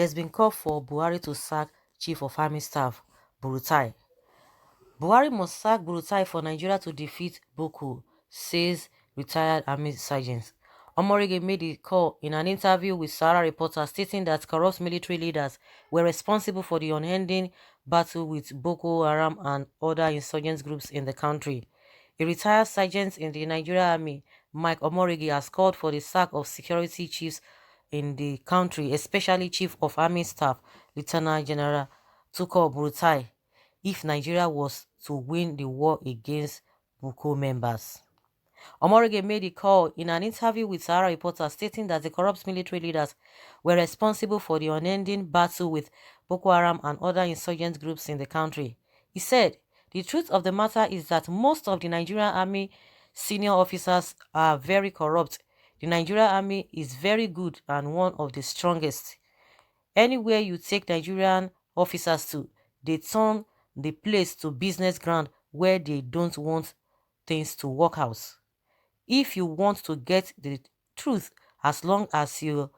There's been call for Buhari to sack Chief of Army Staff, BURUTAI. Buhari must sack BURUTAI for Nigeria to defeat Boko, says retired Army Sergeant. Omorige made the call in an interview with Sahara Reporter, stating that corrupt military leaders were responsible for the unending battle with Boko Haram and other insurgent groups in the country. A retired sergeant in the Nigerian Army, Mike Omorige, has called for the sack of security chiefs in the country, especially Chief of Army Staff, Lieutenant General Tukur Buratai, if Nigeria was to win the war against Boko members. Omorige made a call in an interview with Sahara Reporter, stating that the corrupt military leaders were responsible for the unending battle with Boko Haram and other insurgent groups in the country. He said, "The truth of the matter is that most of the Nigerian Army senior officers are very corrupt. The Nigerian Army is very good and one of the strongest. Anywhere you take Nigerian officers to, they turn the place to business ground where they don't want things to work out. If you want to get the truth, as long as you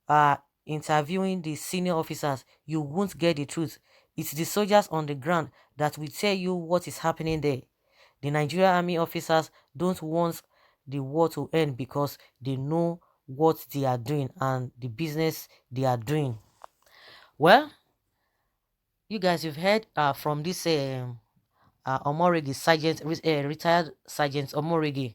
are interviewing the senior officers, you won't get the truth. It's the soldiers on the ground that will tell you what is happening there. The Nigerian Army officers don't want the war to end because they know what they are doing and the business they are doing." Well, you guys, you've heard from this Omorigi sergeant, retired sergeant Omorigi.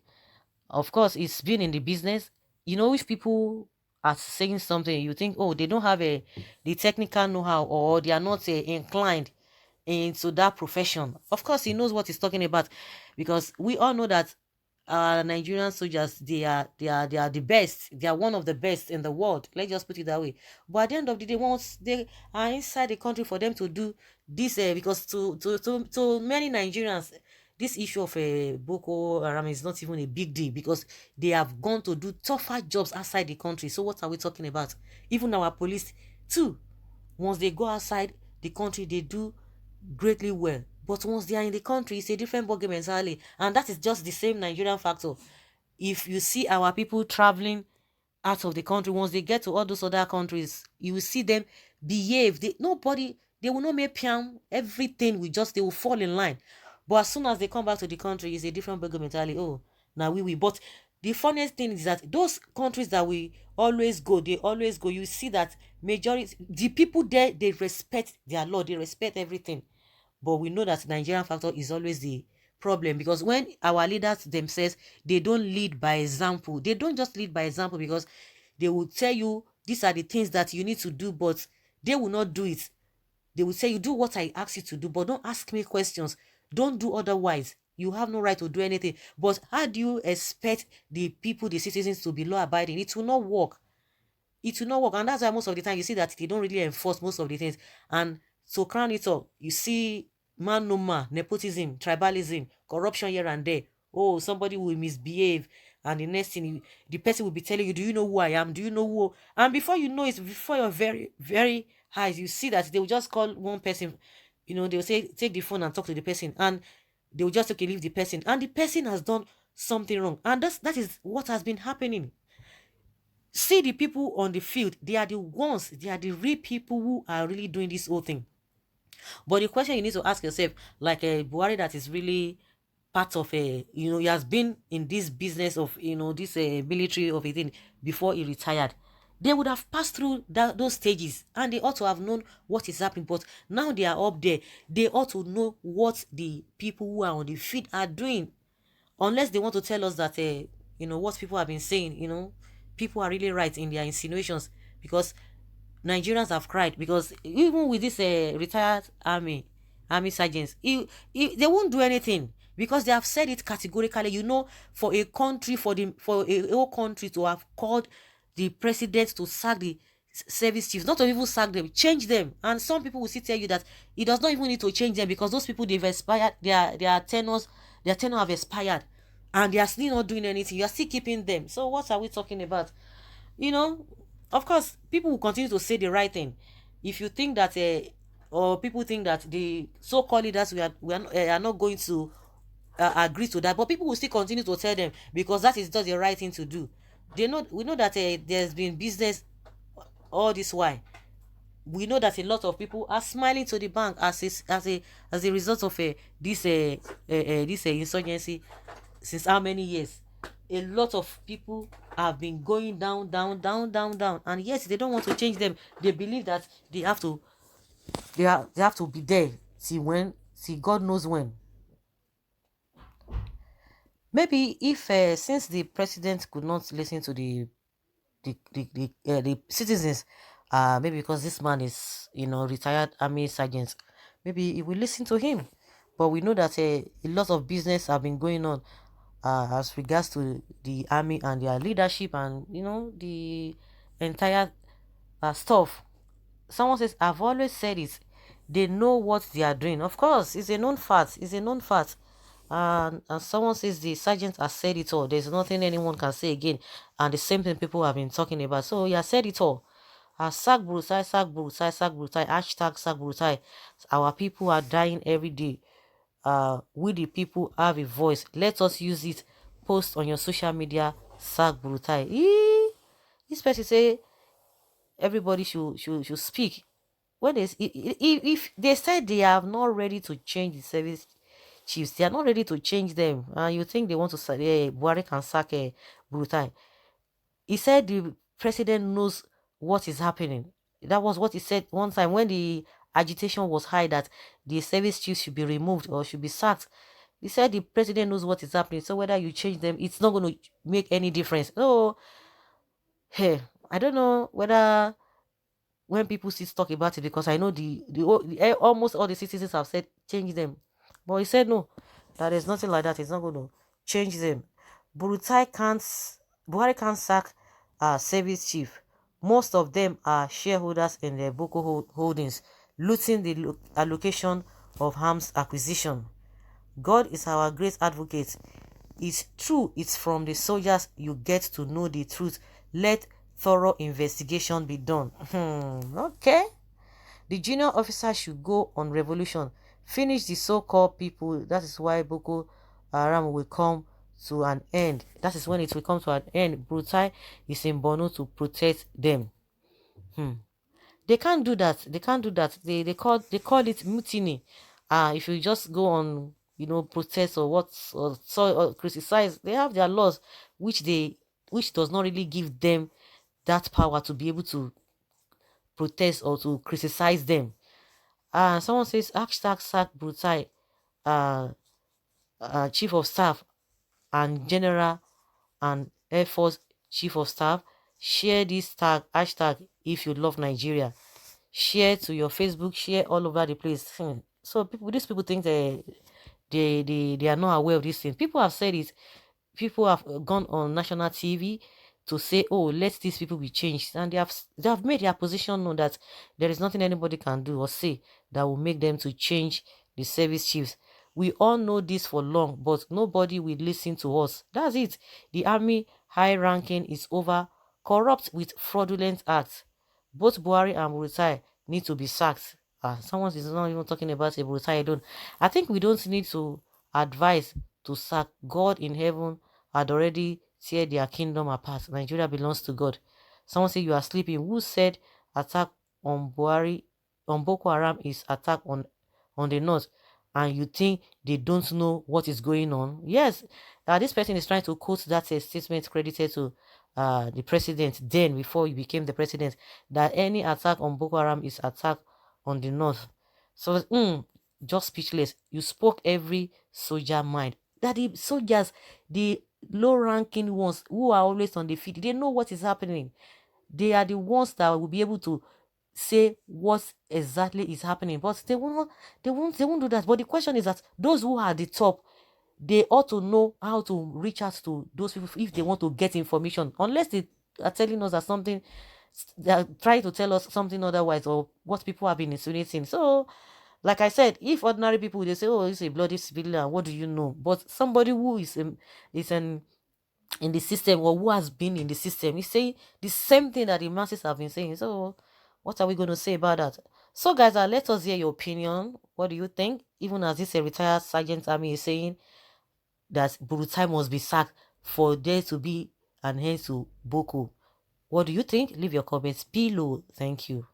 Of course, it's been in the business. You know, if people are saying something, you think, oh, they don't have the technical know-how, or they are not inclined into that profession. Of course, he knows what he's talking about, because we all know that Nigerian soldiers, they are the best. They are one of the best in the world. Let's just put it that way. But at the end of the day, once they are inside the country, for them to do this, because to many Nigerians, this issue of Boko Haram is not even a big deal, because they have gone to do tougher jobs outside the country. So what are we talking about? Even our police too, once they go outside the country, they do greatly well. But once they are in the country, it's a different ballgame entirely. And that is just the same Nigerian factor. If you see our people traveling out of the country, once they get to all those other countries, you will see them behave. They will not make piam. Everything they will fall in line. But as soon as they come back to the country, it's a different ballgame entirely. Oh, now we. But the funniest thing is that those countries that we always go, they always go. You see that majority, the people there, they respect their law, they respect everything. But we know that Nigerian factor is always the problem, because when our leaders themselves, they don't lead by example. They don't just lead by example, because they will tell you these are the things that you need to do, but they will not do it. They will say, you do what I ask you to do, but don't ask me questions. Don't do otherwise. You have no right to do anything. But how do you expect the people, the citizens, to be law abiding? It will not work. It will not work. And that's why most of the time you see that they don't really enforce most of the things. And to crown it all, you see man no man, nepotism, tribalism, corruption here and there. Oh, somebody will misbehave, and the next thing, the person will be telling you, do you know who I am? Do you know who? And before you know it, before your very, very eyes, you see that they will just call one person, they will say, take the phone and talk to the person. And they will just, okay, leave the person. And the person has done something wrong. And that is what has been happening. See the people on the field, they are the ones, they are the real people who are really doing this whole thing. But the question you need to ask yourself, like a Buhari that is really part of he has been in this business of, this military of a thing before he retired. They would have passed through those stages, and they ought to have known what is happening. But now they are up there. They ought to know what the people who are on the field are doing. Unless they want to tell us that, what people have been saying, people are really right in their insinuations, because Nigerians have cried. Because even with this retired army sergeants, they won't do anything, because they have said it categorically. For a country, for a whole country to have called the president to sack the service chiefs, not to even sack them, change them. And some people will still tell you that he does not even need to change them, because those people, they've expired, their tenure have expired, and they are still not doing anything. You are still keeping them. So what are we talking about? Of course, people will continue to say the right thing. If you think that or people think that the so-called leaders are not going to agree to that, but people will still continue to tell them, because that is just the right thing to do. We know that there's been business all this while. we know that a lot of people are smiling to the bank as a result of this insurgency. Since how many years? A lot of people have been going down, down, down, down, down, and yes, they don't want to change them. They believe that they have to be there. See God knows when. Maybe if since the president could not listen to the citizens, maybe because this man is, retired army sergeant, maybe he will listen to him. But we know that a lot of business have been going on as regards to the army and their leadership, and the entire stuff. Someone says, I've always said it, they know what they are doing. Of course, it's a known fact. It's a known fact. And someone says the sergeant has said it all. There's nothing anyone can say again. And the same thing people have been talking about. So he has said it all. Sack Burutai, sack Burutai, sack Burutai, hashtag sack Burutai. Our people are dying every day. We the people have a voice. Let us use it. Post on your social media, sack Burutai. This person say everybody should speak. When if they said they are not ready to change the service chiefs, they are not ready to change them, and you think they want to say Buhari can sack Burutai. He said the president knows what is happening. That was what he said one time when the agitation was high that the service chiefs should be removed or should be sacked. He said the president knows what is happening, so whether you change them, it's not going to make any difference. So, hey, I don't know whether when people still talk about it, because I know almost all the citizens have said change them, but he said no, that there's nothing like that. It's not going to change them. Buhari can't sack service chief. Most of them are shareholders in their Boko holdings, looting the allocation of arms acquisition. God is our great advocate. It's true, it's from the soldiers you get to know the truth. Let thorough investigation be done. Okay. The junior officer should go on revolution. Finish the so-called people. That is why Boko Haram will come to an end. That is when it will come to an end. Brutai is in Borno to protect them. They can't do that. They can't do that. They call it mutiny. If you just go on, protest or or criticize, they have their laws, which does not really give them that power to be able to protest or to criticize them. Someone says hashtag sack Brutai, chief of staff and general and Air Force chief of staff. Share this hashtag if you love Nigeria. Share to your Facebook, share all over the place. So these people think they are not aware of these things. People have said it. People have gone on national TV to say, oh, let these people be changed, and they have made their position known that there is nothing anybody can do or say that will make them to change the service chiefs. We all know this for long, but nobody will listen to us. That's it. The army high ranking is over, corrupt with fraudulent acts. Both Buhari and Burutai need to be sacked. Someone is not even talking about a Burutai alone. I think we don't need to advise to sack. God in heaven had already tear their kingdom apart. Nigeria belongs to God. Someone say you are sleeping. Who said attack on Buhari, on Boko Haram is attack on the north? And you think they don't know what is going on? Yes, this person is trying to quote that statement credited to the president then, before he became the president, that any attack on Boko Haram is attack on the north. So just speechless. You spoke every soldier mind. That the soldiers, the low-ranking ones who are always on the field, they know what is happening. They are the ones that will be able to say what exactly is happening, but they won't do that. But the question is that those who are at the top, they ought to know how to reach out to those people if they want to get information, unless they are telling us that something, they are trying to tell us something otherwise, or what people have been insinuating. So like I said, if ordinary people, they say, oh, it's a bloody civilian, what do you know? But somebody who is in the system, or who has been in the system, is saying the same thing that the masses have been saying. So what are we going to say about that? So guys, let us hear your opinion. What do you think? Even as this retired sergeant army is saying that Burutai must be sacked for there to be an end to Boko. What do you think? Leave your comments below. Thank you.